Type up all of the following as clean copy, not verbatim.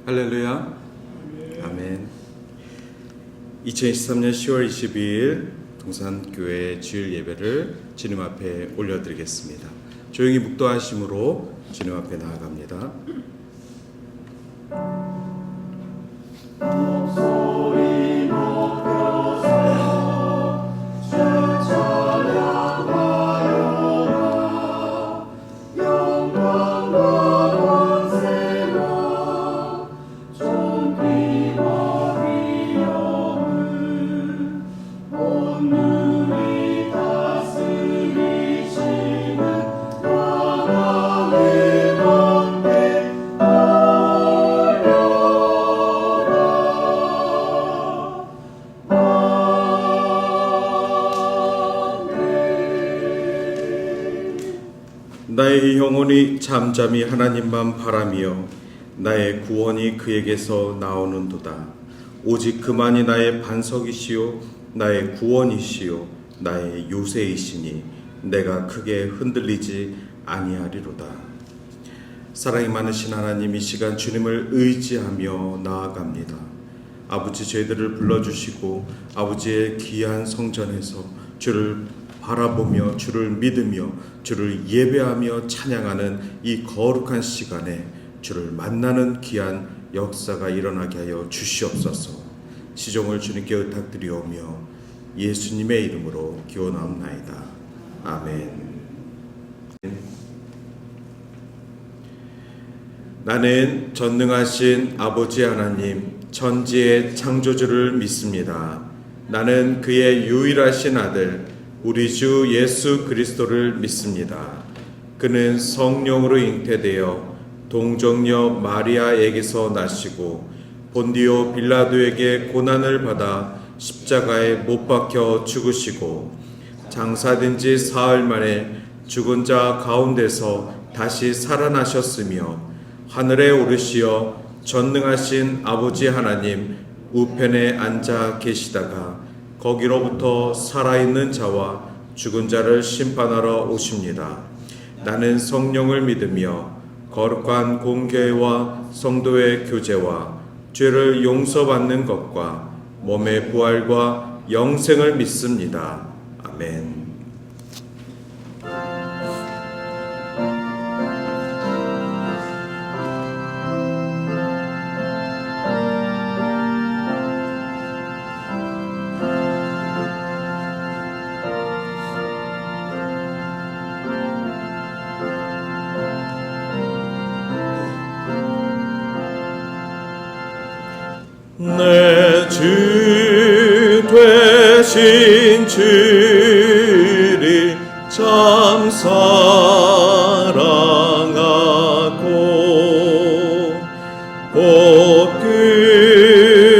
할렐루야. 아멘. 2023년 10월 22일 동산교회 주일 예배를 주님 앞에 올려드리겠습니다. 조용히 묵도하심으로 주님 앞에 나아갑니다. 나의 영혼이 잠잠히 하나님만 바라며 나의 구원이 그에게서 나오는도다. 오직 그만이 나의 반석이시요 나의 구원이시요 나의 요새이시니 내가 크게 흔들리지 아니하리로다. 사랑이 많으신 하나님, 이 시간 주님을 의지하며 나아갑니다. 아버지, 저희들을 불러주시고 아버지의 귀한 성전에서 주를 바라보며 주를 믿으며 주를 예배하며 찬양하는 이 거룩한 시간에 주를 만나는 귀한 역사가 일어나게 하여 주시옵소서. 시종을 주님께 의탁드리오며 예수님의 이름으로 기원하옵나이다. 아멘. 나는 전능하신 아버지 하나님, 천지의 창조주를 믿습니다. 나는 그의 유일하신 아들 우리 주 예수 그리스도를 믿습니다. 그는 성령으로 잉태되어 동정녀 마리아에게서 나시고 본디오 빌라도에게 고난을 받아 십자가에 못 박혀 죽으시고 장사된 지 사흘 만에 죽은 자 가운데서 다시 살아나셨으며 하늘에 오르시어 전능하신 아버지 하나님 우편에 앉아 계시다가 거기로부터 살아있는 자와 죽은 자를 심판하러 오십니다. 나는 성령을 믿으며 거룩한 공교회와 성도의 교제와 죄를 용서받는 것과 몸의 부활과 영생을 믿습니다. 아멘. 내 주 되신 주를 참 사랑하고 곧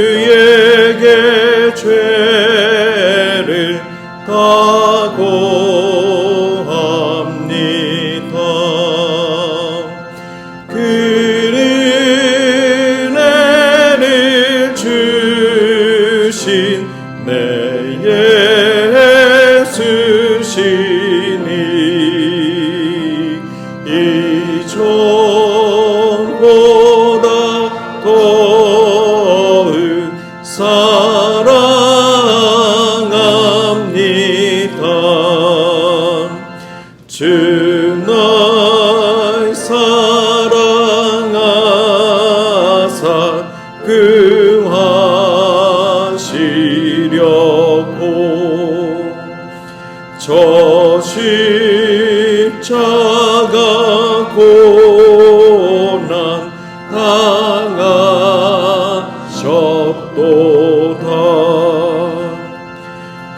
그에게 죄를 다 고합니다. 내 예수시니 이전보다 더욱 사랑합니다. 주 날 사랑하사 구하시려고 저 십자가 고난 당하셨도다.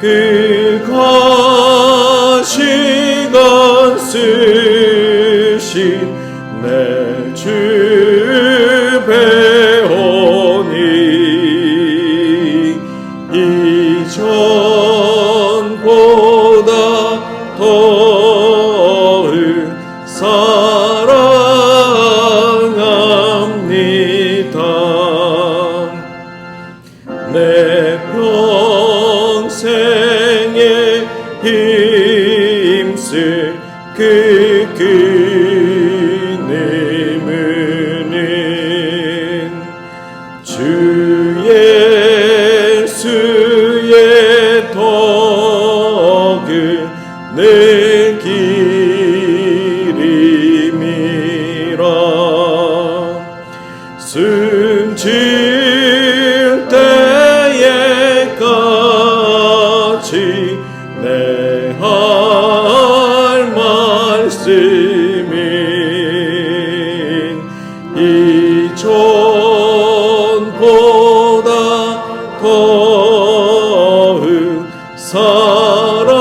그 가시관 쓰신 내 주 배오니 이전보다 더욱 사랑합니다. 내 평생에 힘쓸 그 그님은 숨질 때에까지 내 할 말씀인 이 전보다 더욱 사랑합니다.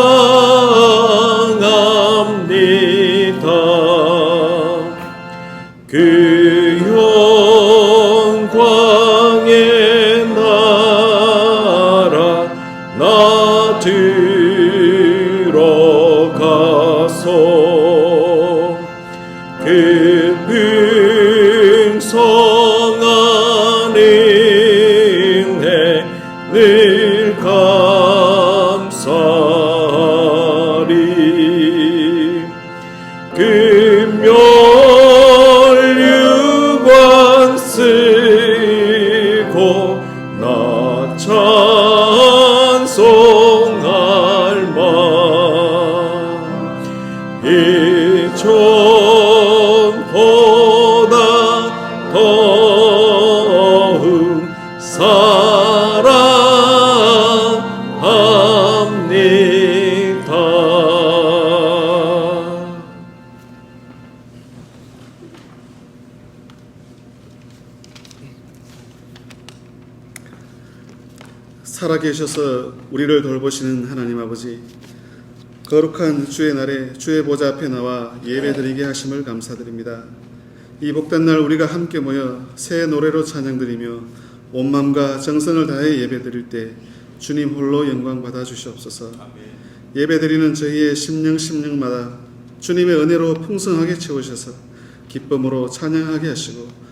그 영광의 나라 나 들어가서 그 풍성한 은혜 늘 감사하리. 금멸유관 쓰고 나 찬송할 만 이 전보다 더욱 사랑합니다. 살아계셔서 우리를 돌보시는 하나님 아버지, 거룩한 주의 날에 주의 보좌 앞에 나와 예배드리게 하심을 감사드립니다. 이 복된 날 우리가 함께 모여 새 노래로 찬양드리며 온 마음과 정성을 다해 예배드릴 때 주님 홀로 영광 받아 주시옵소서. 예배드리는 저희의 심령마다 주님의 은혜로 풍성하게 채우셔서 기쁨으로 찬양하게 하시고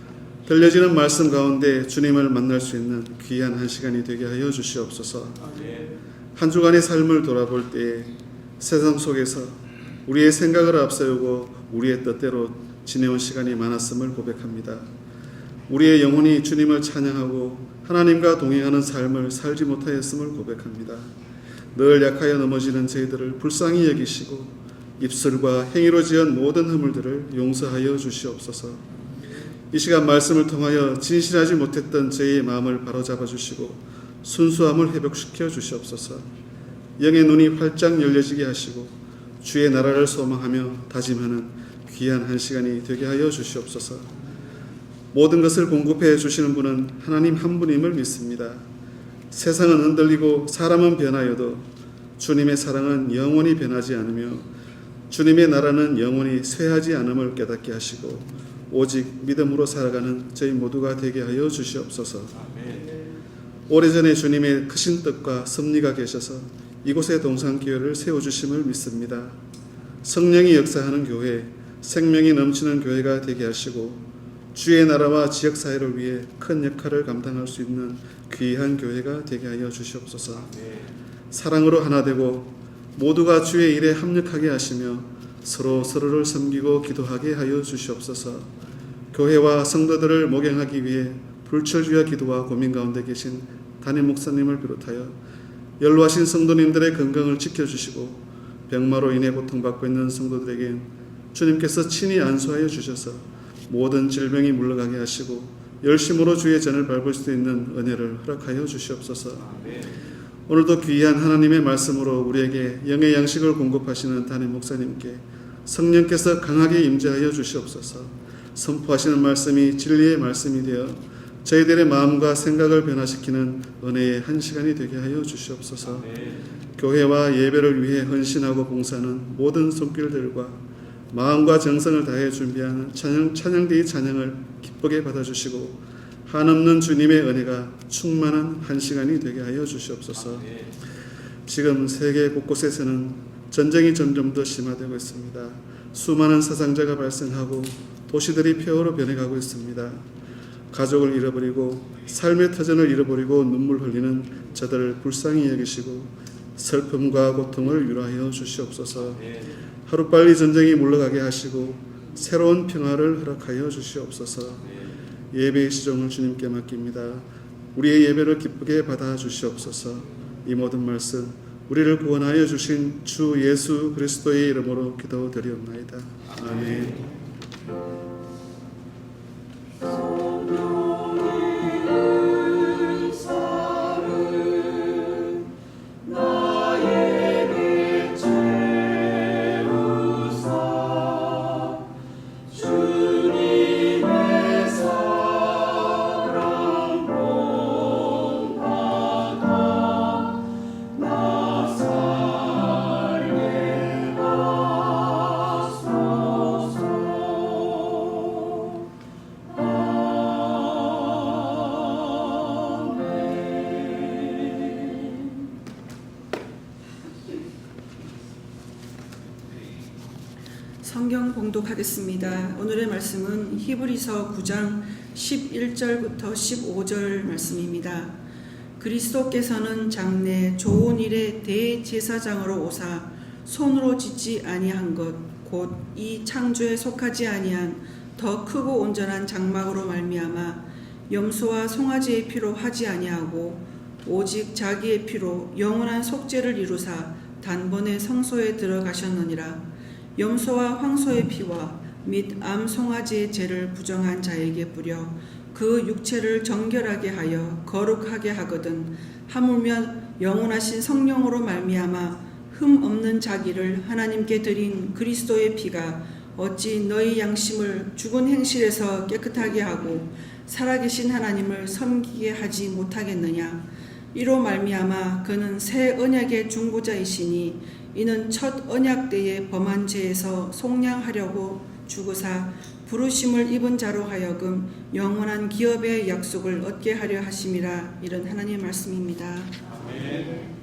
들려지는 말씀 가운데 주님을 만날 수 있는 귀한 한 시간이 되게 하여 주시옵소서. 한 주간의 삶을 돌아볼 때에 세상 속에서 우리의 생각을 앞세우고 우리의 뜻대로 지내온 시간이 많았음을 고백합니다. 우리의 영혼이 주님을 찬양하고 하나님과 동행하는 삶을 살지 못하였음을 고백합니다. 늘 약하여 넘어지는 저희들을 불쌍히 여기시고 입술과 행위로 지은 모든 허물들을 용서하여 주시옵소서. 이 시간 말씀을 통하여 진실하지 못했던 저희의 마음을 바로잡아 주시고 순수함을 회복시켜 주시옵소서. 영의 눈이 활짝 열려지게 하시고 주의 나라를 소망하며 다짐하는 귀한 한 시간이 되게 하여 주시옵소서. 모든 것을 공급해 주시는 분은 하나님 한 분임을 믿습니다. 세상은 흔들리고 사람은 변하여도 주님의 사랑은 영원히 변하지 않으며 주님의 나라는 영원히 쇠하지 않음을 깨닫게 하시고 오직 믿음으로 살아가는 저희 모두가 되게 하여 주시옵소서. 오래전에 주님의 크신 뜻과 섭리가 계셔서 이곳에 동산교회를 세워주심을 믿습니다. 성령이 역사하는 교회, 생명이 넘치는 교회가 되게 하시고 주의 나라와 지역사회를 위해 큰 역할을 감당할 수 있는 귀한 교회가 되게 하여 주시옵소서. 사랑으로 하나 되고 모두가 주의 일에 합력하게 하시며 서로를 섬기고 기도하게 하여 주시옵소서. 교회와 성도들을 목양하기 위해 불철주야 기도와 고민 가운데 계신 담임 목사님을 비롯하여 연로하신 성도님들의 건강을 지켜주시고 병마로 인해 고통받고 있는 성도들에게 주님께서 친히 안수하여 주셔서 모든 질병이 물러가게 하시고 열심으로 주의 전을 밟을 수 있는 은혜를 허락하여 주시옵소서. 오늘도 귀한 하나님의 말씀으로 우리에게 영의 양식을 공급하시는 담임 목사님께 성령께서 강하게 임재하여 주시옵소서. 선포하시는 말씀이 진리의 말씀이 되어 저희들의 마음과 생각을 변화시키는 은혜의 한 시간이 되게 하여 주시옵소서. 교회와 예배를 위해 헌신하고 봉사하는 모든 손길들과 마음과 정성을 다해 준비하는 찬양대의 찬양을 기쁘게 받아주시고 한없는 주님의 은혜가 충만한 한 시간이 되게 하여 주시옵소서. 지금 세계 곳곳에서는 전쟁이 점점 더 심화되고 있습니다. 수많은 사상자가 발생하고 도시들이 폐허로 변해가고 있습니다. 가족을 잃어버리고 삶의 터전을 잃어버리고 눈물 흘리는 저들을 불쌍히 여기시고 슬픔과 고통을 유라하여 주시옵소서. 하루빨리 전쟁이 물러가게 하시고 새로운 평화를 허락하여 주시옵소서. 예배의 시종을 주님께 맡깁니다. 우리의 예배를 기쁘게 받아 주시옵소서. 이 모든 말씀 우리를 구원하여 주신 주 예수 그리스도의 이름으로 기도드리옵나이다. 아멘. 성경 봉독하겠습니다. 오늘의 말씀은 히브리서 9장 11절부터 15절 말씀입니다. 그리스도께서는 장래 좋은 일의 대제사장으로 오사 손으로 짓지 아니한 것 곧 이 창조에 속하지 아니한 더 크고 온전한 장막으로 말미암아 염소와 송아지의 피로 하지 아니하고 오직 자기의 피로 영원한 속죄를 이루사 단번에 성소에 들어가셨느니라. 염소와 황소의 피와 및 암 송아지의 죄를 부정한 자에게 뿌려 그 육체를 정결하게 하여 거룩하게 하거든 하물며 영원하신 성령으로 말미암아 흠 없는 자기를 하나님께 드린 그리스도의 피가 어찌 너희 양심을 죽은 행실에서 깨끗하게 하고 살아계신 하나님을 섬기게 하지 못하겠느냐. 이로 말미암아 그는 새 언약의 중보자이시니 이는 첫 언약 때에 범한 죄에서 속량하려고 죽으사 부르심을 입은 자로 하여금 영원한 기업의 약속을 얻게 하려 하심이라. 이런 하나님의 말씀입니다. 아멘.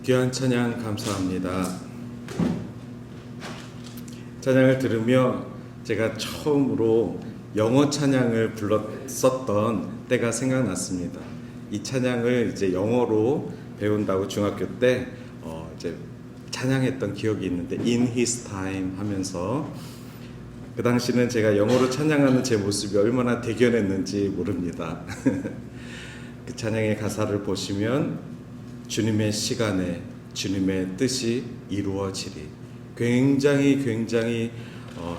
귀한 찬양 감사합니다. 찬양을 들으며 제가 처음으로 영어 찬양을 불렀었던 때가 생각났습니다. 이 찬양을 이제 영어로 배운다고 중학교 때 이제 찬양했던 기억이 있는데 In His Time 하면서 그 당시는 제가 영어로 찬양하는 제 모습이 얼마나 대견했는지 모릅니다. 그 찬양의 가사를 보시면 주님의 시간에 주님의 뜻이 이루어지리. 굉장히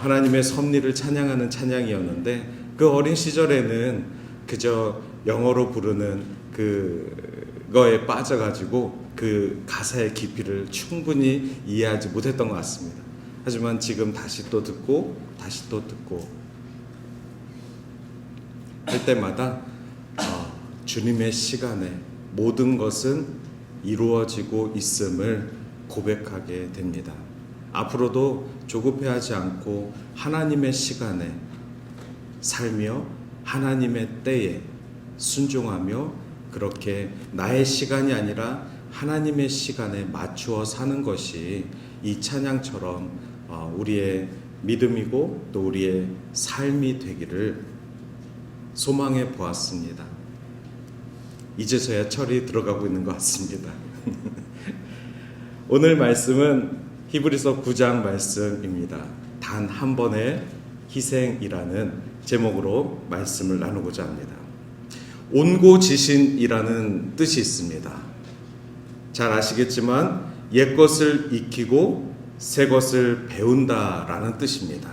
하나님의 섭리를 찬양하는 찬양이었는데 그 어린 시절에는 그저 영어로 부르는 그거에 빠져가지고 그 가사의 깊이를 충분히 이해하지 못했던 것 같습니다. 하지만 지금 다시 또 듣고 할 때마다 주님의 시간에 모든 것은 이루어지고 있음을 고백하게 됩니다. 앞으로도 조급해하지 않고 하나님의 시간에 살며 하나님의 때에 순종하며 그렇게 나의 시간이 아니라 하나님의 시간에 맞추어 사는 것이 이 찬양처럼 우리의 믿음이고 또 우리의 삶이 되기를 소망해 보았습니다. 이제서야 철이 들어가고 있는 것 같습니다. 오늘 말씀은 히브리서 9장 말씀입니다. 단 한 번의 희생이라는 제목으로 말씀을 나누고자 합니다. 온고지신이라는 뜻이 있습니다. 잘 아시겠지만 옛것을 익히고 새것을 배운다라는 뜻입니다.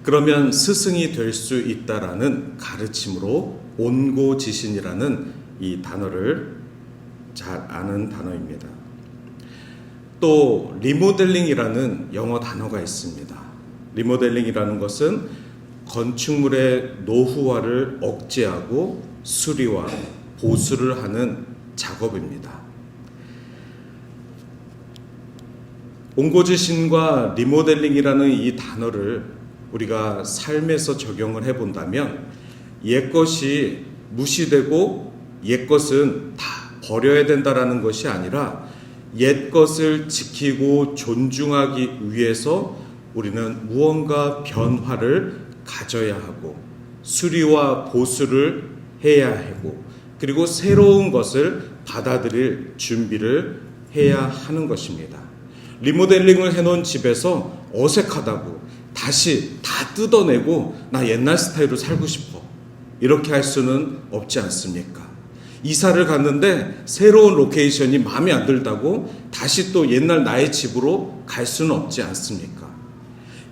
그러면 스승이 될 수 있다라는 가르침으로 온고지신이라는 이 단어를 잘 아는 단어입니다. 또 리모델링이라는 영어 단어가 있습니다. 리모델링이라는 것은 건축물의 노후화를 억제하고 수리와 보수를 하는 작업입니다. 온고지신과 리모델링이라는 이 단어를 우리가 삶에서 적용을 해본다면 옛것이 무시되고 옛것은 다 버려야 된다라는 것이 아니라 옛것을 지키고 존중하기 위해서 우리는 무언가 변화를 가져야 하고 수리와 보수를 해야 하고 그리고 새로운 것을 받아들일 준비를 해야 하는 것입니다. 리모델링을 해놓은 집에서 어색하다고 다시 다 뜯어내고 나 옛날 스타일로 살고 싶어 이렇게 할 수는 없지 않습니까? 이사를 갔는데 새로운 로케이션이 마음에 안 들다고 다시 또 옛날 나의 집으로 갈 수는 없지 않습니까?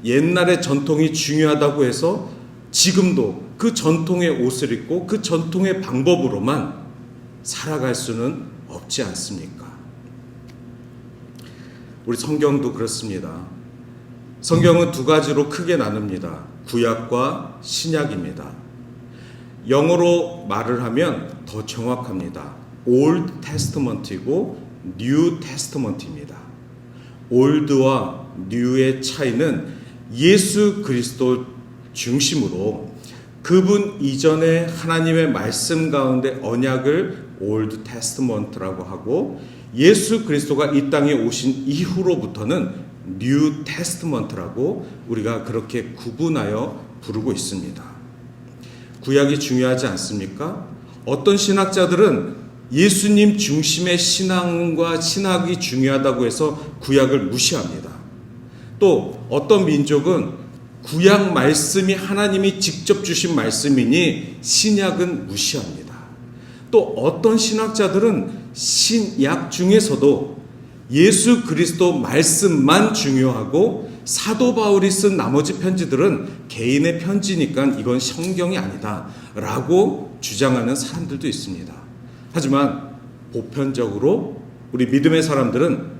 옛날의 전통이 중요하다고 해서 지금도 그 전통의 옷을 입고 그 전통의 방법으로만 살아갈 수는 없지 않습니까? 우리 성경도 그렇습니다. 성경은 두 가지로 크게 나눕니다. 구약과 신약입니다. 영어로 말을 하면 더 정확합니다. Old Testament이고 New Testament입니다. Old와 New의 차이는 예수 그리스도 중심으로 그분 이전에 하나님의 말씀 가운데 언약을 Old Testament라고 하고 예수 그리스도가 이 땅에 오신 이후로부터는 New Testament라고 우리가 그렇게 구분하여 부르고 있습니다. 구약이 중요하지 않습니까? 어떤 신학자들은 예수님 중심의 신앙과 신학이 중요하다고 해서 구약을 무시합니다. 또 어떤 민족은 구약 말씀이 하나님이 직접 주신 말씀이니 신약은 무시합니다. 또 어떤 신학자들은 신약 중에서도 예수 그리스도 말씀만 중요하고 사도 바울이 쓴 나머지 편지들은 개인의 편지니까 이건 성경이 아니다 라고 주장하는 사람들도 있습니다. 하지만 보편적으로 우리 믿음의 사람들은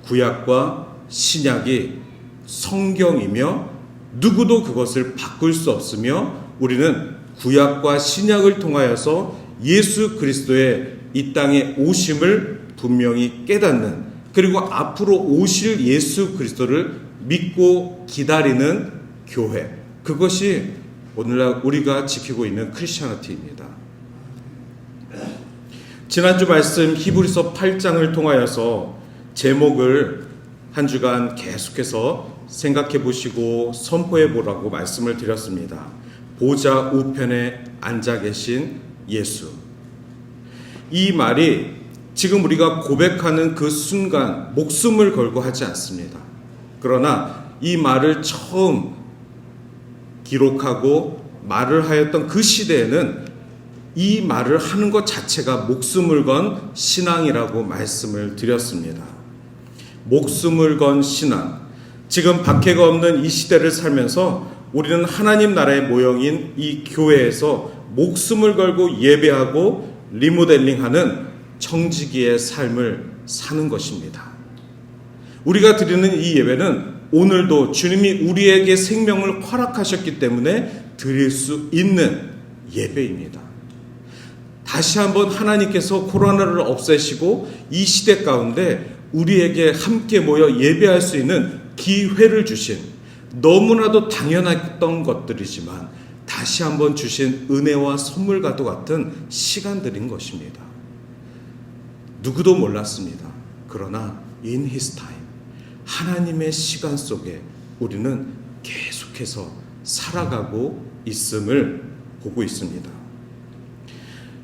구약과 신약이 성경이며 누구도 그것을 바꿀 수 없으며 우리는 구약과 신약을 통하여서 예수 그리스도의 이 땅에 오심을 분명히 깨닫는 그리고 앞으로 오실 예수 그리스도를 믿고 기다리는 교회, 그것이 오늘날 우리가 지키고 있는 크리스천리티입니다. 지난주 말씀 히브리서 8장을 통하여서 제목을 한 주간 계속해서 생각해 보시고 선포해 보라고 말씀을 드렸습니다. 보좌 우편에 앉아 계신 예수. 이 말이 지금 우리가 고백하는 그 순간 목숨을 걸고 하지 않습니다. 그러나 이 말을 처음 기록하고 말을 하였던 그 시대에는 이 말을 하는 것 자체가 목숨을 건 신앙이라고 말씀을 드렸습니다. 목숨을 건 신앙. 지금 박해가 없는 이 시대를 살면서 우리는 하나님 나라의 모형인 이 교회에서 목숨을 걸고 예배하고 리모델링하는 청지기의 삶을 사는 것입니다. 우리가 드리는 이 예배는 오늘도 주님이 우리에게 생명을 허락하셨기 때문에 드릴 수 있는 예배입니다. 다시 한번 하나님께서 코로나를 없애시고 이 시대 가운데 우리에게 함께 모여 예배할 수 있는 기회를 주신, 너무나도 당연했던 것들이지만 다시 한번 주신 은혜와 선물과도 같은 시간들인 것입니다. 누구도 몰랐습니다. 그러나 in his time, 하나님의 시간 속에 우리는 계속해서 살아가고 있음을 보고 있습니다.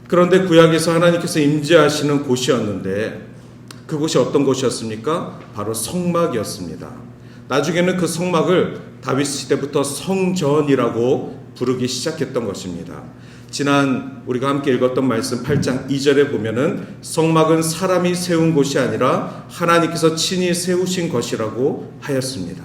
그런데 구약에서 하나님께서 임재하시는 곳이었는데 그곳이 어떤 곳이었습니까? 바로 성막이었습니다. 나중에는 그 성막을 다윗 시대부터 성전이라고 부르기 시작했던 것입니다. 지난 우리가 함께 읽었던 말씀 8장 2절에 보면은 성막은 사람이 세운 곳이 아니라 하나님께서 친히 세우신 것이라고 하였습니다.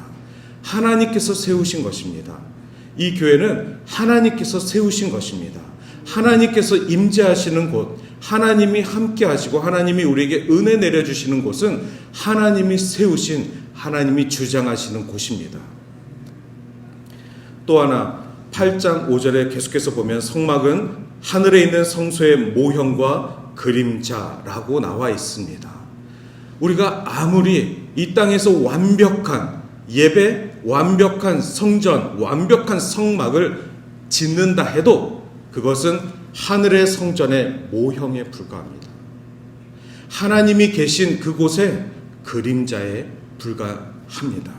하나님께서 세우신 것입니다. 이 교회는 하나님께서 세우신 것입니다. 하나님께서 임재하시는 곳, 하나님이 함께 하시고 하나님이 우리에게 은혜 내려주시는 곳은 하나님이 세우신, 하나님이 주장하시는 곳입니다. 또 하나 8장 5절에 계속해서 보면 성막은 하늘에 있는 성소의 모형과 그림자라고 나와 있습니다. 우리가 아무리 이 땅에서 완벽한 예배, 완벽한 성전, 완벽한 성막을 짓는다 해도 그것은 하늘의 성전의 모형에 불과합니다. 하나님이 계신 그곳의 그림자에 불과합니다.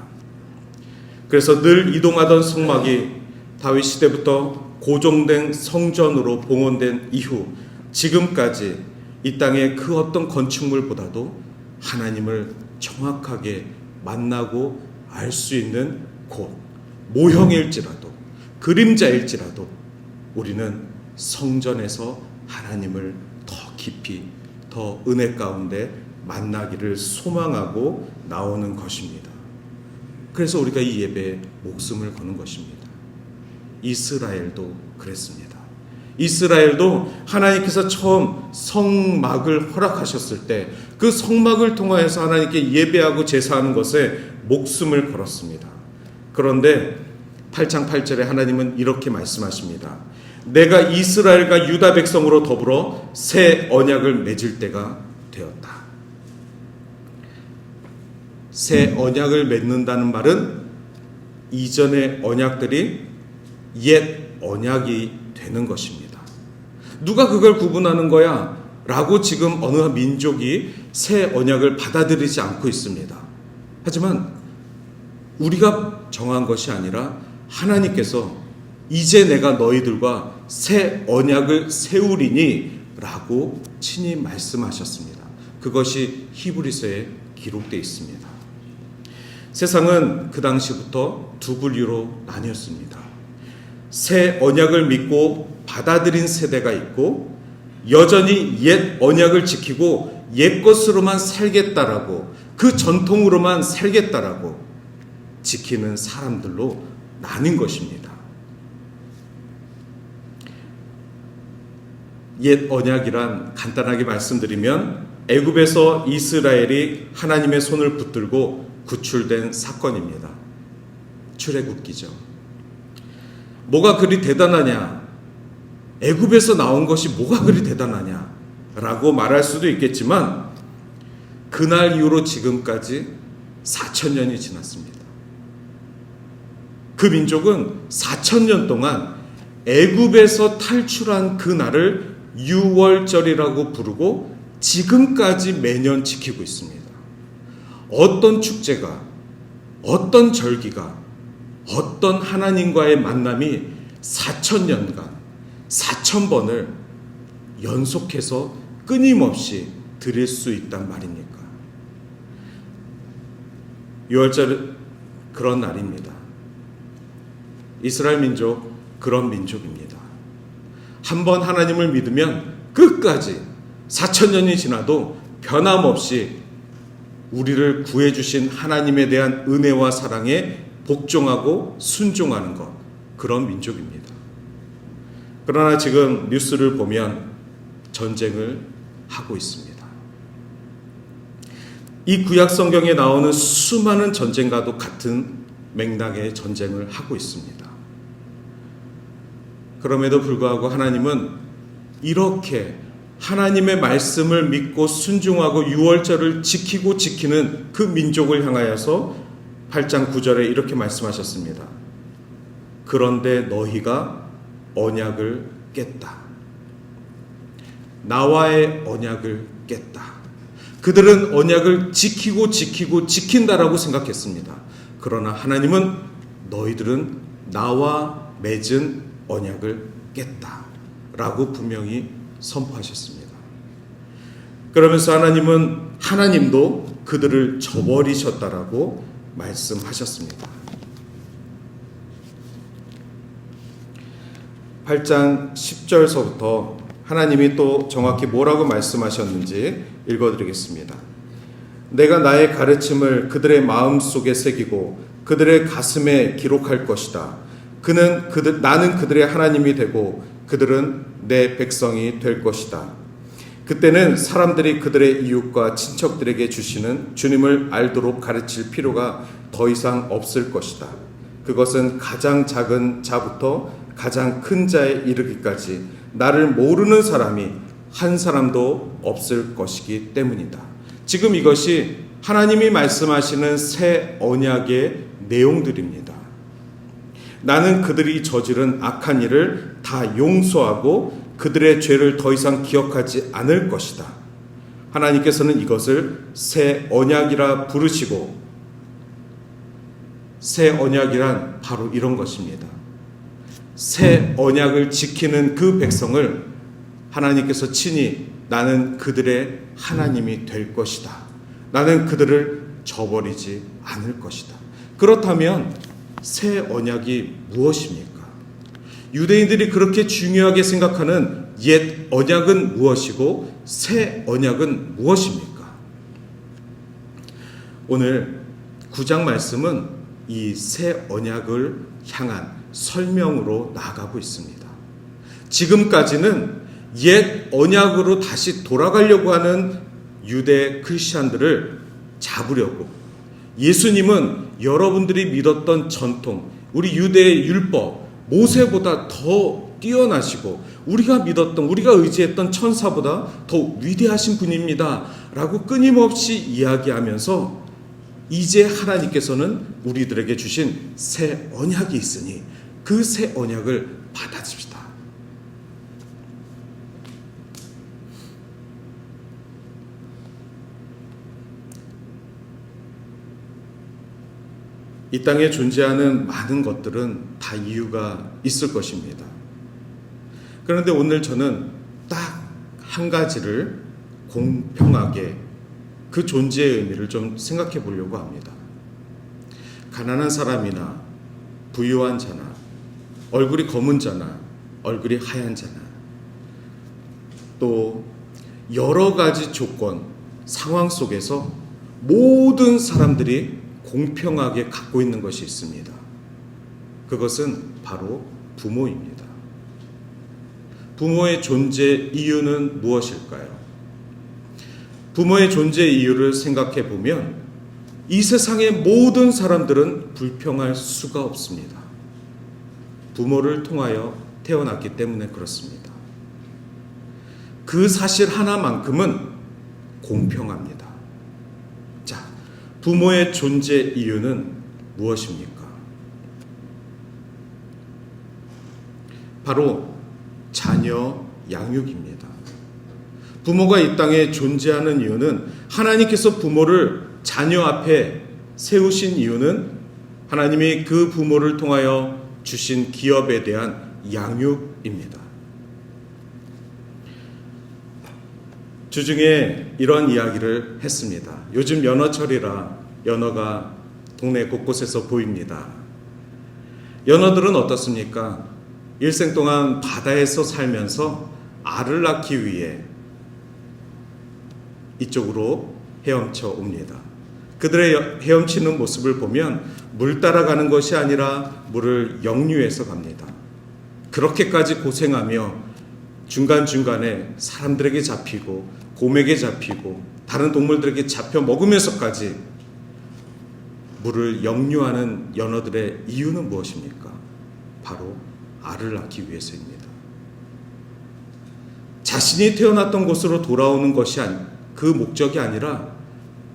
그래서 늘 이동하던 성막이 다윗 시대부터 고정된 성전으로 봉헌된 이후 지금까지 이 땅의 그 어떤 건축물보다도 하나님을 정확하게 만나고 알 수 있는 곳, 모형일지라도 그림자일지라도 우리는 성전에서 하나님을 더 깊이, 더 은혜 가운데 만나기를 소망하고 나오는 것입니다. 그래서 우리가 이 예배에 목숨을 거는 것입니다. 이스라엘도 그랬습니다. 이스라엘도 하나님께서 처음 성막을 허락하셨을 때 그 성막을 통하여서 하나님께 예배하고 제사하는 것에 목숨을 걸었습니다. 그런데 8장 8절에 하나님은 이렇게 말씀하십니다. 내가 이스라엘과 유다 백성으로 더불어 새 언약을 맺을 때가 되었다. 새 언약을 맺는다는 말은 이전의 언약들이 옛 언약이 되는 것입니다. 누가 그걸 구분하는 거야? 라고 지금 어느 민족이 새 언약을 받아들이지 않고 있습니다. 하지만 우리가 정한 것이 아니라 하나님께서 이제 내가 너희들과 새 언약을 세우리니 라고 친히 말씀하셨습니다. 그것이 히브리서에 기록되어 있습니다. 세상은 그 당시부터 두 분류로 나뉘었습니다. 새 언약을 믿고 받아들인 세대가 있고 여전히 옛 언약을 지키고 옛 것으로만 살겠다라고 그 전통으로만 살겠다라고 지키는 사람들로 나뉜 것입니다. 옛 언약이란 간단하게 말씀드리면 애굽에서 이스라엘이 하나님의 손을 붙들고 구출된 사건입니다. 출애굽기죠. 뭐가 그리 대단하냐? 애굽에서 나온 것이 뭐가 그리 대단하냐? 라고 말할 수도 있겠지만 그날 이후로 지금까지 4,000년이 지났습니다. 그 민족은 4,000년 동안 애굽에서 탈출한 그 날을 유월절이라고 부르고 지금까지 매년 지키고 있습니다. 어떤 축제가, 어떤 절기가, 어떤 하나님과의 만남이 4,000년간 4,000번을 연속해서 끊임없이 드릴 수 있단 말입니까? 6월절은 그런 날입니다. 이스라엘 민족 그런 민족입니다. 한번 하나님을 믿으면 끝까지 4,000년이 지나도 변함없이 우리를 구해주신 하나님에 대한 은혜와 사랑에 복종하고 순종하는 것, 그런 민족입니다. 그러나 지금 뉴스를 보면 전쟁을 하고 있습니다. 이 구약 성경에 나오는 수많은 전쟁과도 같은 맥락의 전쟁을 하고 있습니다. 그럼에도 불구하고 하나님은 이렇게 하나님의 말씀을 믿고 순종하고 유월절을 지키고 지키는 그 민족을 향하여서 8장 9절에 이렇게 말씀하셨습니다. 그런데 너희가 언약을 깼다. 나와의 언약을 깼다. 그들은 언약을 지키고 지킨다라고 생각했습니다. 그러나 하나님은 너희들은 나와 맺은 언약을 깼다 라고 분명히 선포하셨습니다. 그러면서 하나님도 그들을 저버리셨다라고 말씀하셨습니다. 8장 10절서부터 하나님이 또 정확히 뭐라고 말씀하셨는지 읽어드리겠습니다. 내가 나의 가르침을 그들의 마음속에 새기고 그들의 가슴에 기록할 것이다. 나는 그들의 하나님이 되고 그들은 내 백성이 될 것이다. 그때는 사람들이 그들의 이웃과 친척들에게 주시는 주님을 알도록 가르칠 필요가 더 이상 없을 것이다. 그것은 가장 작은 자부터 가장 큰 자에 이르기까지 나를 모르는 사람이 한 사람도 없을 것이기 때문이다. 지금 이것이 하나님이 말씀하시는 새 언약의 내용들입니다. 나는 그들이 저지른 악한 일을 다 용서하고 그들의 죄를 더 이상 기억하지 않을 것이다. 하나님께서는 이것을 새 언약이라 부르시고, 새 언약이란 바로 이런 것입니다. 새 언약을 지키는 그 백성을 하나님께서 친히 나는 그들의 하나님이 될 것이다. 나는 그들을 저버리지 않을 것이다. 그렇다면 새 언약이 무엇입니까? 유대인들이 그렇게 중요하게 생각하는 옛 언약은 무엇이고 새 언약은 무엇입니까? 오늘 9장 말씀은 이 새 언약을 향한 설명으로 나아가고 있습니다. 지금까지는 옛 언약으로 다시 돌아가려고 하는 유대 크리스찬들을 잡으려고, 예수님은 여러분들이 믿었던 전통, 우리 유대의 율법, 모세보다 더 뛰어나시고 우리가 믿었던, 우리가 의지했던 천사보다 더 위대하신 분입니다 라고 끊임없이 이야기하면서 이제 하나님께서는 우리들에게 주신 새 언약이 있으니 그 새 언약을 받아줍시다. 이 땅에 존재하는 많은 것들은 다 이유가 있을 것입니다. 그런데 오늘 저는 딱 한 가지를 공평하게 그 존재의 의미를 좀 생각해 보려고 합니다. 가난한 사람이나 부유한 자나 얼굴이 검은 자나 얼굴이 하얀 자나 또 여러 가지 조건, 상황 속에서 모든 사람들이 공평하게 갖고 있는 것이 있습니다. 그것은 바로 부모입니다. 부모의 존재 이유는 무엇일까요? 부모의 존재 이유를 생각해 보면 이 세상의 모든 사람들은 불평할 수가 없습니다. 부모를 통하여 태어났기 때문에 그렇습니다. 그 사실 하나만큼은 공평합니다. 자, 부모의 존재 이유는 무엇입니까? 바로 자녀 양육입니다. 부모가 이 땅에 존재하는 이유는, 하나님께서 부모를 자녀 앞에 세우신 이유는 하나님이 그 부모를 통하여 주신 기업에 대한 양육입니다. 주중에 이런 이야기를 했습니다. 요즘 연어철이라 연어가 동네 곳곳에서 보입니다. 연어들은 어떻습니까? 일생 동안 바다에서 살면서 알을 낳기 위해 이쪽으로 헤엄쳐 옵니다. 그들의 헤엄치는 모습을 보면 물 따라가는 것이 아니라 물을 역류해서 갑니다. 그렇게까지 고생하며 중간중간에 사람들에게 잡히고 곰에게 잡히고 다른 동물들에게 잡혀 먹으면서까지 물을 역류하는 연어들의 이유는 무엇입니까? 바로 알을 낳기 위해서입니다. 자신이 태어났던 곳으로 돌아오는 것이 그 목적이 아니라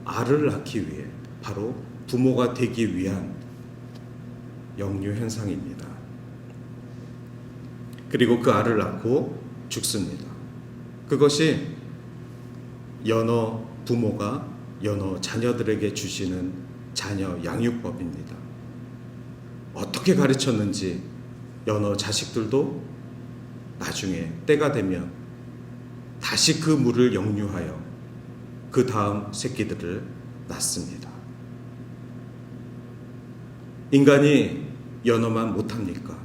알을 낳기 위해, 바로 부모가 되기 위한 역류 현상입니다. 그리고 그 알을 낳고 죽습니다. 그것이 연어 부모가 연어 자녀들에게 주시는 자녀 양육법입니다. 어떻게 가르쳤는지 연어 자식들도 나중에 때가 되면 다시 그 물을 역류하여 그 다음 새끼들을 낳습니다. 인간이 연어만 못합니까?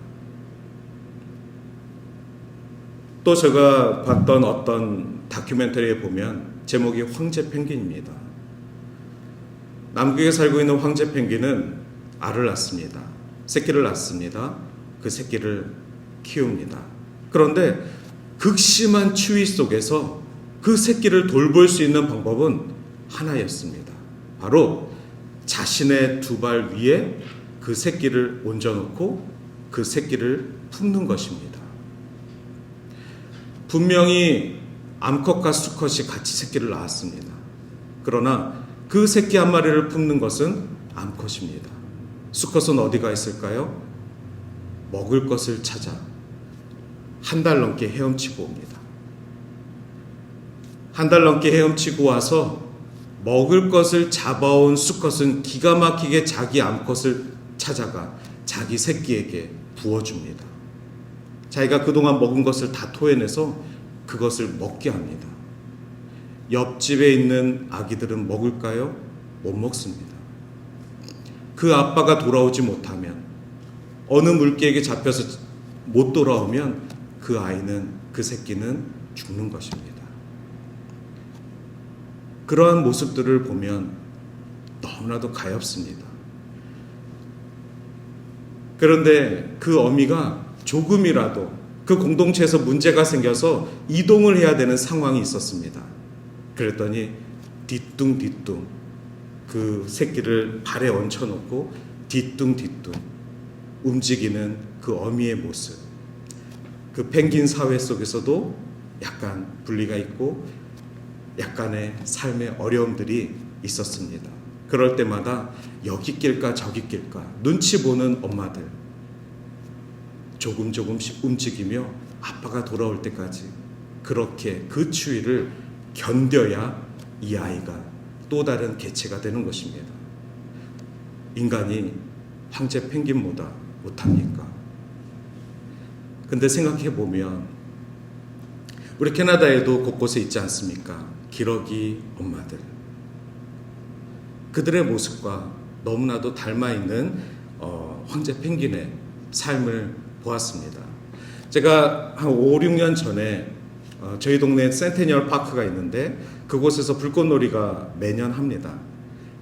또 제가 봤던 어떤 다큐멘터리에 보면 제목이 황제 펭귄입니다. 남극에 살고 있는 황제 펭귄은 알을 낳습니다. 새끼를 낳습니다. 그 새끼를 키웁니다. 그런데 극심한 추위 속에서 그 새끼를 돌볼 수 있는 방법은 하나였습니다. 바로 자신의 두 발 위에 그 새끼를 얹어놓고 그 새끼를 품는 것입니다. 분명히 암컷과 수컷이 같이 새끼를 낳았습니다. 그러나 그 새끼 한 마리를 품는 것은 암컷입니다. 수컷은 어디가 있을까요? 먹을 것을 찾아 한 달 넘게 헤엄치고 옵니다. 한 달 넘게 헤엄치고 와서 먹을 것을 잡아온 수컷은 기가 막히게 자기 암컷을 찾아가 자기 새끼에게 부어줍니다. 자기가 그동안 먹은 것을 다 토해내서 그것을 먹게 합니다. 옆집에 있는 아기들은 먹을까요? 못 먹습니다. 그 아빠가 돌아오지 못하면, 어느 물개에게 잡혀서 못 돌아오면 그 아이는, 그 새끼는 죽는 것입니다. 그러한 모습들을 보면 너무나도 가엾습니다. 그런데 그 어미가 조금이라도 그 공동체에서 문제가 생겨서 이동을 해야 되는 상황이 있었습니다. 그랬더니 뒤뚱뒤뚱 그 새끼를 발에 얹혀놓고 뒤뚱뒤뚱 움직이는 그 어미의 모습, 그 펭귄 사회 속에서도 약간 분리가 있고 약간의 삶의 어려움들이 있었습니다. 그럴 때마다 여기 낄까 저기 낄까 눈치 보는 엄마들, 조금씩 움직이며 아빠가 돌아올 때까지 그렇게 그 추위를 견뎌야 이 아이가 또 다른 개체가 되는 것입니다. 인간이 황제 펭귄보다 못합니까? 근데 생각해 보면 우리 캐나다에도 곳곳에 있지 않습니까? 기러기 엄마들. 그들의 모습과 너무나도 닮아있는 황제 펭귄의 삶을 보았습니다. 제가 한 5, 6년 전에 저희 동네에 센테니얼 파크가 있는데 그곳에서 불꽃놀이가 매년 합니다.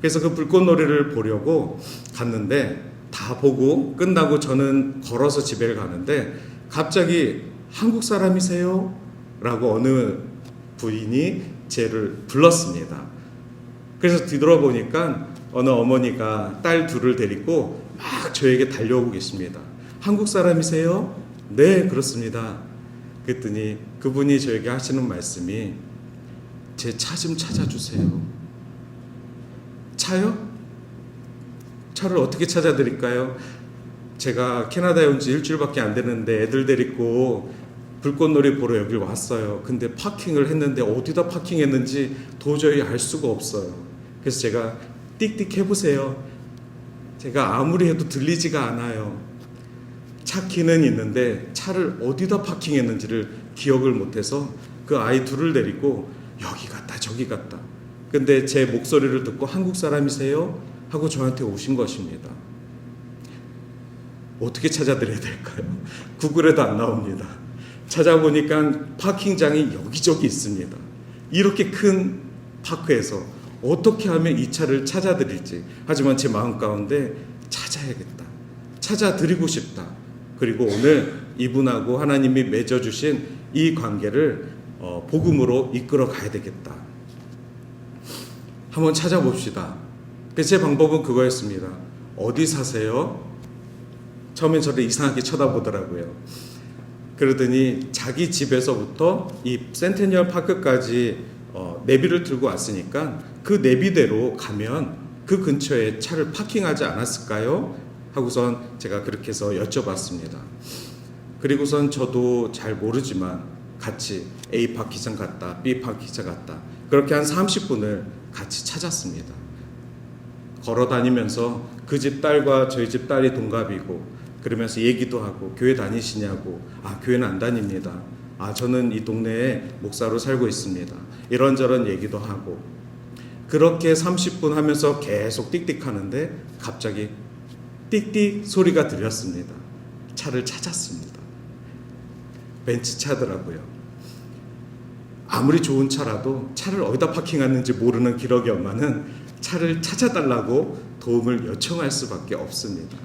그래서 그 불꽃놀이를 보려고 갔는데 다 보고 끝나고 저는 걸어서 집에 가는데 갑자기 한국 사람이세요? 라고 어느 부인이 쟤를 불렀습니다. 그래서 뒤돌아보니까 어느 어머니가 딸 둘을 데리고 막 저에게 달려오고 계십니다. 한국 사람이세요? 네, 그렇습니다. 그랬더니 그분이 저에게 하시는 말씀이 제 차 좀 찾아주세요. 차요? 차를 어떻게 찾아드릴까요? 제가 캐나다에 온 지 일주일밖에 안 되는데 애들 데리고 불꽃놀이 보러 여길 왔어요. 근데 파킹을 했는데 어디다 파킹했는지 도저히 알 수가 없어요. 그래서 제가 띡띡 해보세요. 제가 아무리 해도 들리지가 않아요. 차 키는 있는데 차를 어디다 파킹했는지를 기억을 못해서 그 아이 둘을 데리고 여기 갔다 저기 갔다. 근데 제 목소리를 듣고 한국 사람이세요? 하고 저한테 오신 것입니다. 어떻게 찾아드려야 될까요? 구글에도 안 나옵니다. 찾아보니까 파킹장이 여기저기 있습니다. 이렇게 큰 파크에서 어떻게 하면 이 차를 찾아드릴지. 하지만 제 마음 가운데 찾아야겠다. 찾아드리고 싶다. 그리고 오늘 이분하고 하나님이 맺어주신 이 관계를 복음으로 이끌어 가야 되겠다. 한번 찾아봅시다. 제 방법은 그거였습니다. 어디 사세요? 처음엔 저를 이상하게 쳐다보더라고요. 그러더니 자기 집에서부터 이 센테니얼 파크까지 내비를 들고 왔으니까 그 내비대로 가면 그 근처에 차를 파킹하지 않았을까요? 하고선 제가 그렇게 해서 여쭤봤습니다. 그리고선 저도 잘 모르지만 같이 A 파킹장 갔다 B 파킹장 갔다 그렇게 한 30분을 같이 찾았습니다. 걸어 다니면서 그 집 딸과 저희 집 딸이 동갑이고 그러면서 얘기도 하고 교회 다니시냐고. 교회는 안 다닙니다. 저는 이 동네에 목사로 살고 있습니다. 이런저런 얘기도 하고 그렇게 30분 하면서 계속 띡띡 하는데 갑자기 띡띡 소리가 들렸습니다. 차를 찾았습니다. 벤츠 차더라고요. 아무리 좋은 차라도 차를 어디다 파킹하는지 모르는 기러기 엄마는 차를 찾아달라고 도움을 요청할 수밖에 없습니다.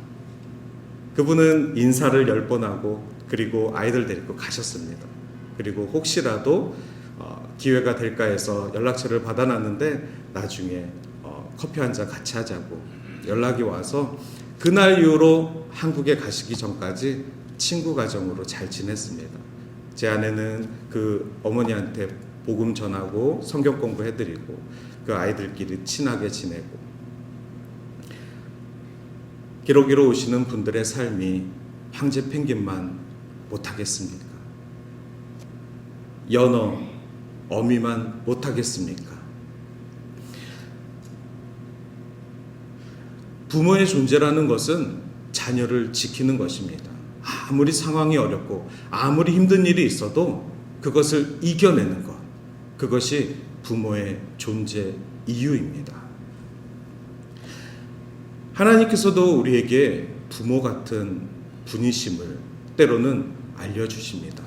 그분은 인사를 10번 하고 그리고 아이들 데리고 가셨습니다. 그리고 혹시라도 기회가 될까 해서 연락처를 받아놨는데 나중에 커피 한잔 같이 하자고 연락이 와서 그날 이후로 한국에 가시기 전까지 친구 가정으로 잘 지냈습니다. 제 아내는 그 어머니한테 복음 전하고 성경 공부해드리고 그 아이들끼리 친하게 지내고 기러기로 오시는 분들의 삶이 황제 펭귄만 못하겠습니까? 연어, 어미만 못하겠습니까? 부모의 존재라는 것은 자녀를 지키는 것입니다. 아무리 상황이 어렵고 아무리 힘든 일이 있어도 그것을 이겨내는 것, 그것이 부모의 존재 이유입니다. 하나님께서도 우리에게 부모 같은 분이심을 때로는 알려주십니다.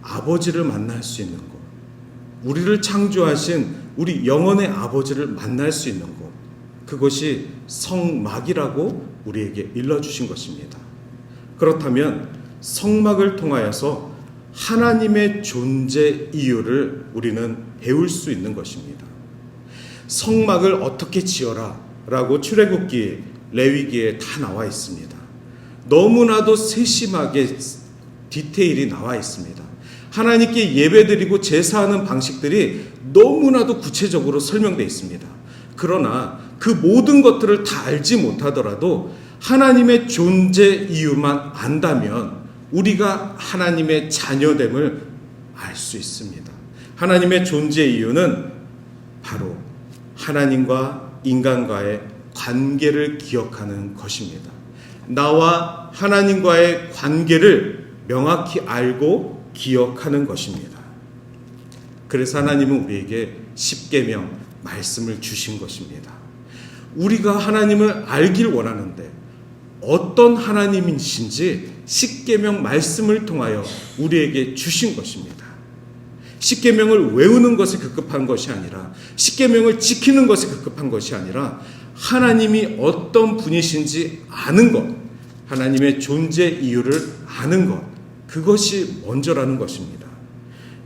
아버지를 만날 수 있는 곳, 우리를 창조하신 우리 영혼의 아버지를 만날 수 있는 곳, 그것이 성막이라고 우리에게 일러주신 것입니다. 그렇다면 성막을 통하여서 하나님의 존재 이유를 우리는 배울 수 있는 것입니다. 성막을 어떻게 지어라 라고 출애굽기, 레위기에 다 나와 있습니다. 너무나도 세심하게 디테일이 나와 있습니다. 하나님께 예배드리고 제사하는 방식들이 너무나도 구체적으로 설명되어 있습니다. 그러나 그 모든 것들을 다 알지 못하더라도 하나님의 존재 이유만 안다면 우리가 하나님의 자녀됨을 알 수 있습니다. 하나님의 존재 이유는 바로 하나님과 인간과의 관계를 기억하는 것입니다. 나와 하나님과의 관계를 명확히 알고 기억하는 것입니다. 그래서 하나님은 우리에게 십계명 말씀을 주신 것입니다. 우리가 하나님을 알길 원하는데 어떤 하나님이신지 십계명 말씀을 통하여 우리에게 주신 것입니다. 십계명을 외우는 것이 급급한 것이 아니라 십계명을 지키는 것이 급급한 것이 아니라 하나님이 어떤 분이신지 아는 것, 하나님의 존재 이유를 아는 것, 그것이 먼저라는 것입니다.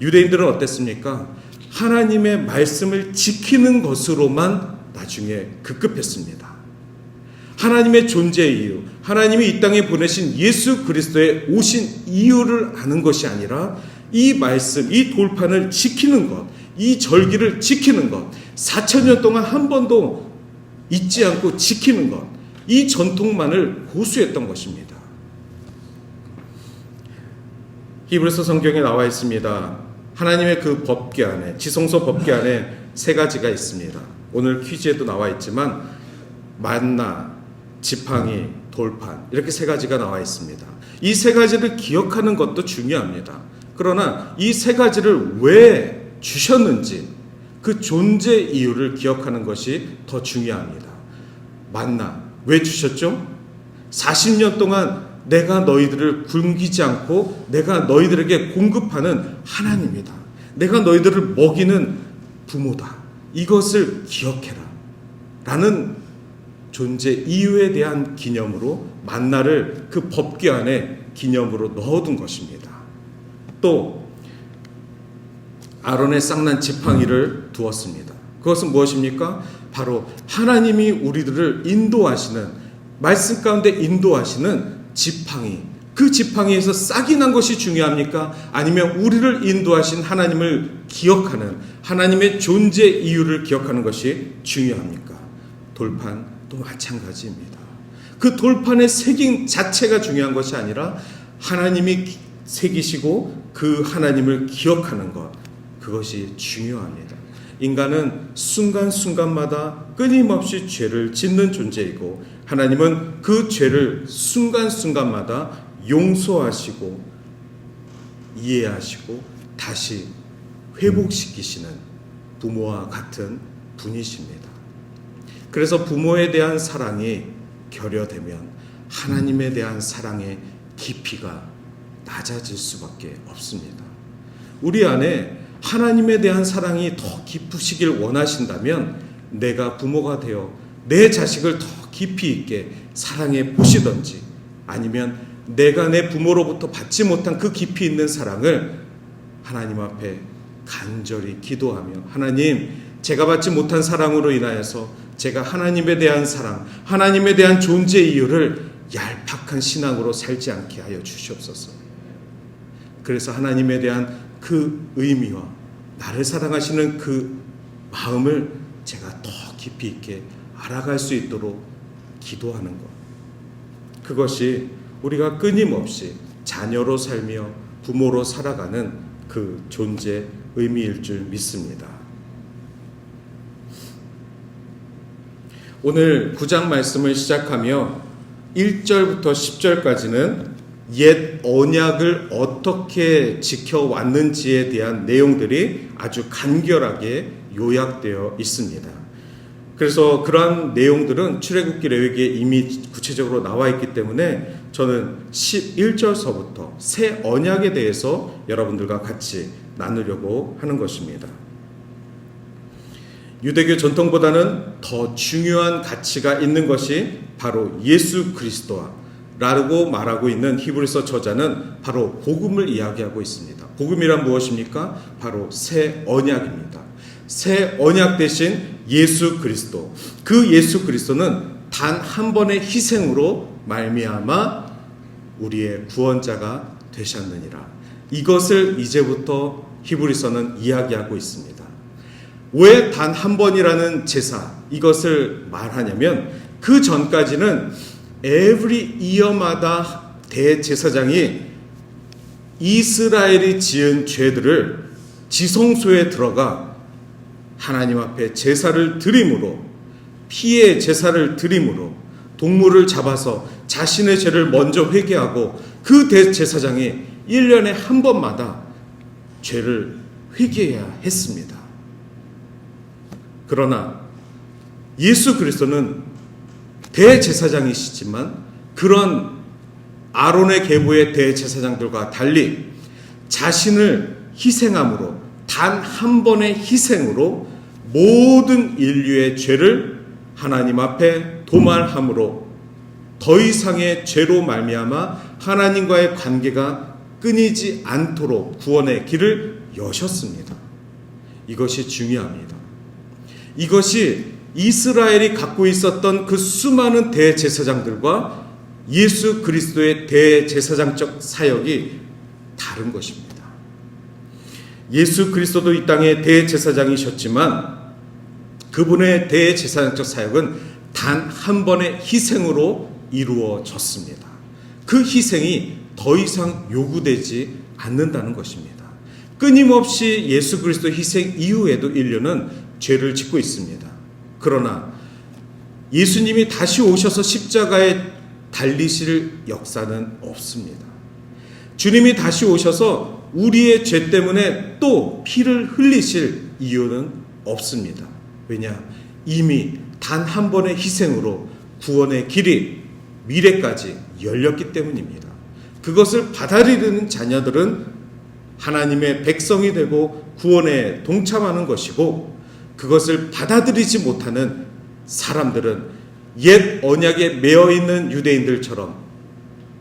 유대인들은 어땠습니까? 하나님의 말씀을 지키는 것으로만 나중에 급급했습니다. 하나님의 존재 이유, 하나님이 이 땅에 보내신 예수 그리스도의 오신 이유를 아는 것이 아니라 이 말씀, 이 돌판을 지키는 것, 이 절기를 지키는 것, 4,000년 동안 한 번도 잊지 않고 지키는 것, 이 전통만을 고수했던 것입니다. 히브리서 성경에 나와 있습니다. 하나님의 그 법궤 안에, 지성소 법궤 안에 세 가지가 있습니다. 오늘 퀴즈에도 나와 있지만 만나, 지팡이, 돌판 이렇게 세 가지가 나와 있습니다. 이 세 가지를 기억하는 것도 중요합니다. 그러나 이 세 가지를 왜 주셨는지 그 존재 이유를 기억하는 것이 더 중요합니다. 만나, 왜 주셨죠? 40년 동안 내가 너희들을 굶기지 않고 내가 너희들에게 공급하는 하나님이다. 내가 너희들을 먹이는 부모다. 이것을 기억해라. 라는 존재 이유에 대한 기념으로 만나를 그 법궤 안에 기념으로 넣어둔 것입니다. 또 아론의 쌍난 지팡이를 두었습니다. 그것은 무엇입니까? 바로 하나님이 우리들을 인도하시는, 말씀 가운데 인도하시는 지팡이, 그 지팡이에서 싹이 난 것이 중요합니까? 아니면 우리를 인도하신 하나님을 기억하는, 하나님의 존재 이유를 기억하는 것이 중요합니까? 돌판도 마찬가지입니다. 그 돌판의 새김 자체가 중요한 것이 아니라 하나님이 새기시고 그 하나님을 기억하는 것, 그것이 중요합니다. 인간은 순간순간마다 끊임없이 죄를 짓는 존재이고 하나님은 그 죄를 순간순간마다 용서하시고 이해하시고 다시 회복시키시는 부모와 같은 분이십니다. 그래서 부모에 대한 사랑이 결여되면 하나님에 대한 사랑의 깊이가 낮아질 수밖에 없습니다. 우리 안에 하나님에 대한 사랑이 더 깊으시길 원하신다면 내가 부모가 되어 내 자식을 더 깊이 있게 사랑해 보시던지, 아니면 내가 내 부모로부터 받지 못한 그 깊이 있는 사랑을 하나님 앞에 간절히 기도하며, 하나님, 제가 받지 못한 사랑으로 인하여서 제가 하나님에 대한 사랑, 하나님에 대한 존재 이유를 얄팍한 신앙으로 살지 않게 하여 주시옵소서. 그래서 하나님에 대한 그 의미와 나를 사랑하시는 그 마음을 제가 더 깊이 있게 알아갈 수 있도록 기도하는 것, 그것이 우리가 끊임없이 자녀로 살며 부모로 살아가는 그 존재 의미일 줄 믿습니다. 오늘 9장 말씀을 시작하며 1절부터 10절까지는 옛 언약을 어떻게 지켜왔는지에 대한 내용들이 아주 간결하게 요약되어 있습니다. 그래서 그러한 내용들은 출애굽기 레위기에 이미 구체적으로 나와 있기 때문에 저는 11절서부터 새 언약에 대해서 여러분들과 같이 나누려고 하는 것입니다. 유대교 전통보다는 더 중요한 가치가 있는 것이 바로 예수 그리스도와 라고 말하고 있는 히브리서 저자는 바로 복음을 이야기하고 있습니다. 복음이란 무엇입니까? 바로 새 언약입니다. 새 언약 대신 예수 그리스도, 그 예수 그리스도는 단 한 번의 희생으로 말미암아 우리의 구원자가 되셨느니라. 이것을 이제부터 히브리서는 이야기하고 있습니다. 왜 단 한 번이라는 제사, 이것을 말하냐면 그 전까지는 every year마다 대제사장이 이스라엘이 지은 죄들을 지성소에 들어가 하나님 앞에 제사를 드림으로, 피의 제사를 드림으로 동물을 잡아서 자신의 죄를 먼저 회개하고 그 대제사장이 1년에 한 번마다 죄를 회개해야 했습니다. 그러나 예수 그리스도는 대제사장이시지만 그런 아론의 계보의 대제사장들과 달리 자신을 희생함으로, 단 한 번의 희생으로 모든 인류의 죄를 하나님 앞에 도말함으로 더 이상의 죄로 말미암아 하나님과의 관계가 끊이지 않도록 구원의 길을 여셨습니다. 이것이 중요합니다. 이것이 이스라엘이 갖고 있었던 그 수많은 대제사장들과 예수 그리스도의 대제사장적 사역이 다른 것입니다. 예수 그리스도도 이 땅의 대제사장이셨지만 그분의 대제사장적 사역은 단 한 번의 희생으로 이루어졌습니다. 그 희생이 더 이상 요구되지 않는다는 것입니다. 끊임없이 예수 그리스도 희생 이후에도 인류는 죄를 짓고 있습니다. 그러나 예수님이 다시 오셔서 십자가에 달리실 역사는 없습니다. 주님이 다시 오셔서 우리의 죄 때문에 또 피를 흘리실 이유는 없습니다. 왜냐? 이미 단 한 번의 희생으로 구원의 길이 미래까지 열렸기 때문입니다. 그것을 받아들이는 자녀들은 하나님의 백성이 되고 구원에 동참하는 것이고, 그것을 받아들이지 못하는 사람들은 옛 언약에 매여 있는 유대인들처럼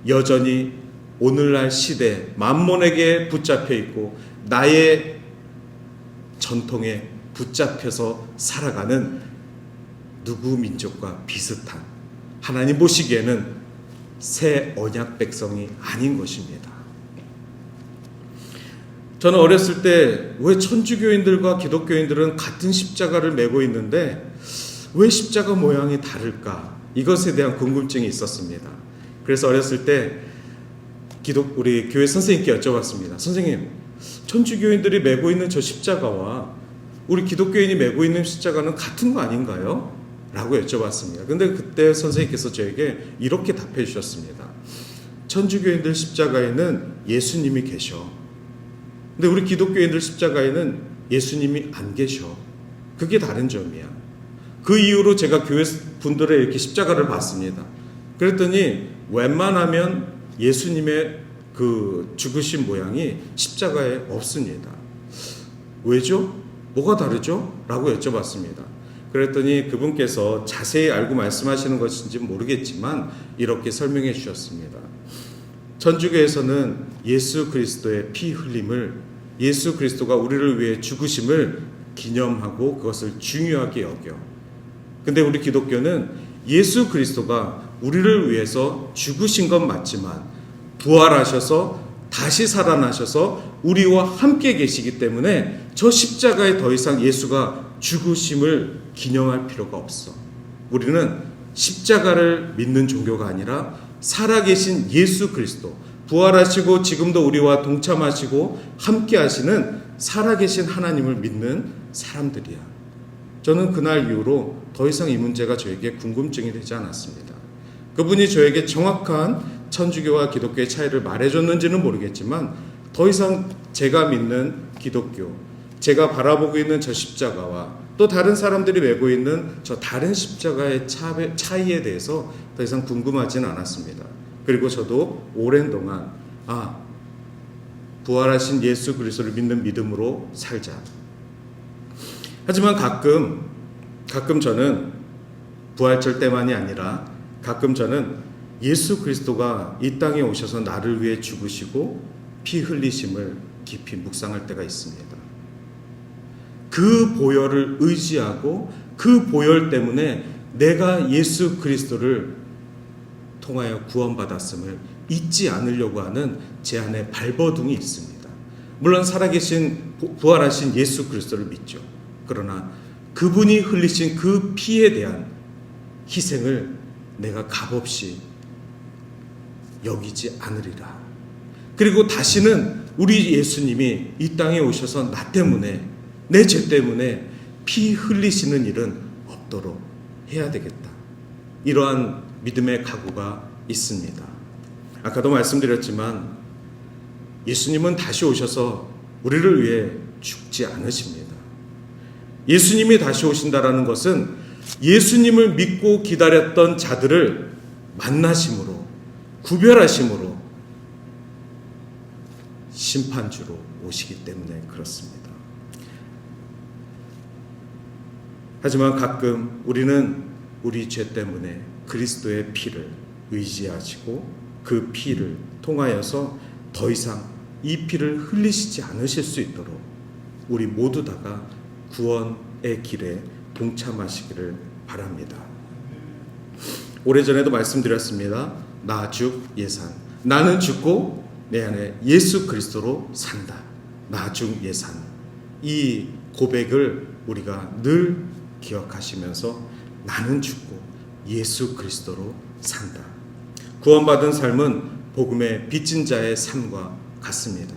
여전히 오늘날 시대 만몬에게 붙잡혀 있고 나의 전통에 붙잡혀서 살아가는 누구 민족과 비슷한, 하나님 보시기에는 새 언약 백성이 아닌 것입니다. 저는 어렸을 때 왜 천주교인들과 기독교인들은 같은 십자가를 메고 있는데 왜 십자가 모양이 다를까? 이것에 대한 궁금증이 있었습니다. 그래서 어렸을 때 우리 교회 선생님께 여쭤봤습니다. 선생님, 천주교인들이 메고 있는 저 십자가와 우리 기독교인이 메고 있는 십자가는 같은 거 아닌가요? 라고 여쭤봤습니다. 근데 그때 선생님께서 저에게 이렇게 답해 주셨습니다. 천주교인들 십자가에는 예수님이 계셔. 근데 우리 기독교인들 십자가에는 예수님이 안 계셔. 그게 다른 점이야. 그 이후로 제가 교회 분들의 이렇게 십자가를 봤습니다. 그랬더니 웬만하면 예수님의 그 죽으신 모양이 십자가에 없습니다. 왜죠? 뭐가 다르죠? 라고 여쭤봤습니다. 그랬더니 그분께서 자세히 알고 말씀하시는 것인지 모르겠지만 이렇게 설명해 주셨습니다. 천주교에서는 예수 그리스도의 피 흘림을, 예수 그리스도가 우리를 위해 죽으심을 기념하고 그것을 중요하게 여겨. 근데 우리 기독교는 예수 그리스도가 우리를 위해서 죽으신 건 맞지만 부활하셔서 다시 살아나셔서 우리와 함께 계시기 때문에 저 십자가에 더 이상 예수가 죽으심을 기념할 필요가 없어. 우리는 십자가를 믿는 종교가 아니라 살아계신 예수 그리스도, 부활하시고 지금도 우리와 동참하시고 함께 하시는 살아계신 하나님을 믿는 사람들이야. 저는 그날 이후로 더 이상 이 문제가 저에게 궁금증이 되지 않았습니다. 그분이 저에게 정확한 천주교와 기독교의 차이를 말해줬는지는 모르겠지만 더 이상 제가 믿는 기독교, 제가 바라보고 있는 저 십자가와 또 다른 사람들이 메고 있는 저 다른 십자가의 차이에 대해서 더 이상 궁금하지는 않았습니다. 그리고 저도 오랜 동안 부활하신 예수 그리스도를 믿는 믿음으로 살자. 하지만 가끔 저는 부활절 때만이 아니라 가끔 저는 예수 그리스도가 이 땅에 오셔서 나를 위해 죽으시고 피 흘리심을 깊이 묵상할 때가 있습니다. 그 보혈을 의지하고 그 보혈 때문에 내가 예수 그리스도를 통하여 구원받았음을 잊지 않으려고 하는 제 안에 발버둥이 있습니다. 물론 살아계신 부활하신 예수 그리스도를 믿죠. 그러나 그분이 흘리신 그 피에 대한 희생을 내가 값없이 여기지 않으리라. 그리고 다시는 우리 예수님이 이 땅에 오셔서 나 때문에, 내 죄 때문에 피 흘리시는 일은 없도록 해야 되겠다. 이러한 믿음의 각오가 있습니다. 아까도 말씀드렸지만 예수님은 다시 오셔서 우리를 위해 죽지 않으십니다. 예수님이 다시 오신다라는 것은 예수님을 믿고 기다렸던 자들을 만나심으로, 구별하심으로 심판주로 오시기 때문에 그렇습니다. 하지만 가끔 우리는 우리 죄 때문에 그리스도의 피를 의지하시고 그 피를 통하여서 더 이상 이 피를 흘리시지 않으실 수 있도록 우리 모두 다가 구원의 길에 동참하시기를 바랍니다. 오래전에도 말씀드렸습니다. 나 죽 예산. 나는 죽고 내 안에 예수 그리스도로 산다. 나 죽 예산. 이 고백을 우리가 늘 기억하시면서 나는 죽고 예수 그리스도로 산다. 구원받은 삶은 복음의 빚진 자의 삶과 같습니다.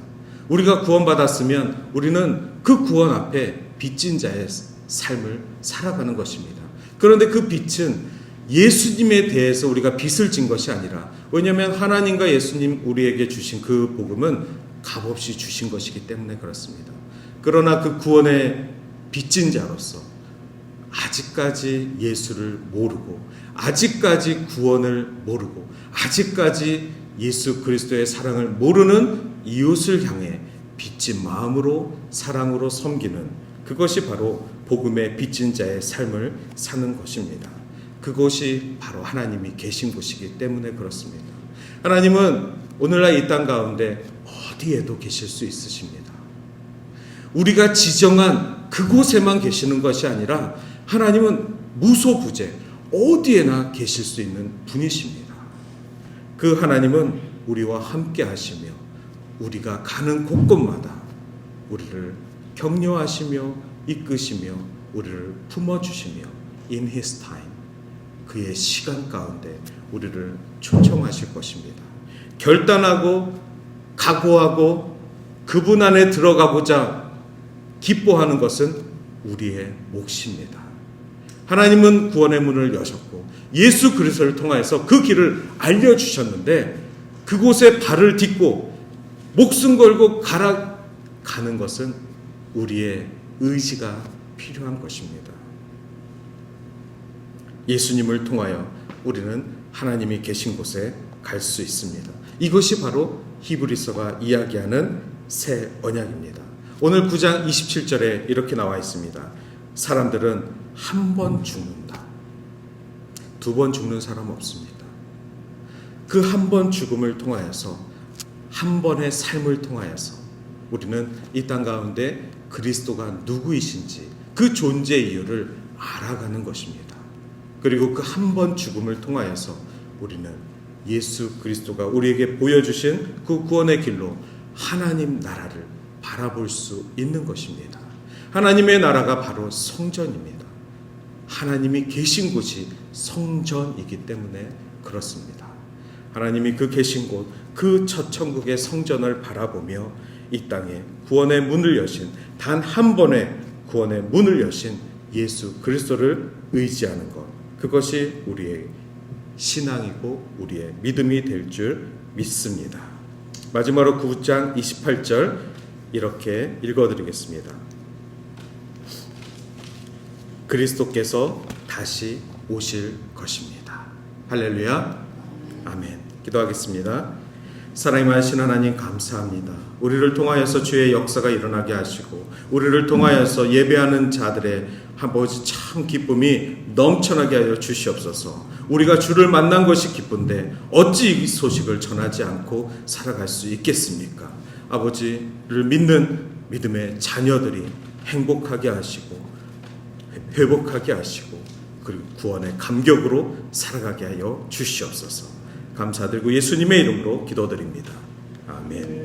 우리가 구원받았으면 우리는 그 구원 앞에 빚진 자의 삶을 살아가는 것입니다. 그런데 그 빚은 예수님에 대해서 우리가 빚을 진 것이 아니라, 왜냐하면 하나님과 예수님 우리에게 주신 그 복음은 값없이 주신 것이기 때문에 그렇습니다. 그러나 그 구원의 빚진 자로서 아직까지 예수를 모르고, 아직까지 구원을 모르고, 아직까지 예수 그리스도의 사랑을 모르는 이웃을 향해 빚진 마음으로 사랑으로 섬기는, 그것이 바로 복음의 빚진 자의 삶을 사는 것입니다. 그것이 바로 하나님이 계신 곳이기 때문에 그렇습니다. 하나님은 오늘날 이 땅 가운데 어디에도 계실 수 있으십니다. 우리가 지정한 그곳에만 계시는 것이 아니라 하나님은 무소부재 어디에나 계실 수 있는 분이십니다. 그 하나님은 우리와 함께 하시며 우리가 가는 곳곳마다 우리를 격려하시며 이끄시며 우리를 품어주시며 in His time, 그의 시간 가운데 우리를 초청하실 것입니다. 결단하고 각오하고 그분 안에 들어가보자 기뻐하는 것은 우리의 몫입니다. 하나님은 구원의 문을 여셨고 예수 그리스도를 통하여서 그 길을 알려주셨는데, 그곳에 발을 딛고 목숨 걸고 가는 것은 우리의 의지가 필요한 것입니다. 예수님을 통하여 우리는 하나님이 계신 곳에 갈 수 있습니다. 이것이 바로 히브리서가 이야기하는 새 언약입니다. 오늘 9장 27절에 이렇게 나와 있습니다. 사람들은 한 번 죽는다. 두 번 죽는 사람 없습니다. 그 한 번 죽음을 통하여서, 한 번의 삶을 통하여서 우리는 이 땅 가운데 그리스도가 누구이신지 그 존재 이유를 알아가는 것입니다. 그리고 그 한 번 죽음을 통하여서 우리는 예수 그리스도가 우리에게 보여주신 그 구원의 길로 하나님 나라를 바라볼 수 있는 것입니다. 하나님의 나라가 바로 성전입니다. 하나님이 계신 곳이 성전이기 때문에 그렇습니다. 하나님이 그 계신 곳, 그 첫 천국의 성전을 바라보며 이 땅에 구원의 문을 여신, 단 한 번의 구원의 문을 여신 예수 그리스도를 의지하는 것, 그것이 우리의 신앙이고 우리의 믿음이 될 줄 믿습니다. 마지막으로 9장 28절 이렇게 읽어드리겠습니다. 그리스도께서 다시 오실 것입니다. 할렐루야, 아멘. 기도하겠습니다. 사랑이 많으신 하나님 감사합니다. 우리를 통하여서 주의 역사가 일어나게 하시고 우리를 통하여서 예배하는 자들의 아버지 참 기쁨이 넘쳐나게 하여 주시옵소서. 우리가 주를 만난 것이 기쁜데 어찌 이 소식을 전하지 않고 살아갈 수 있겠습니까? 아버지를 믿는 믿음의 자녀들이 행복하게 하시고 회복하게 하시고 그리고 구원의 감격으로 살아가게 하여 주시옵소서. 감사드리고 예수님의 이름으로 기도드립니다. 아멘.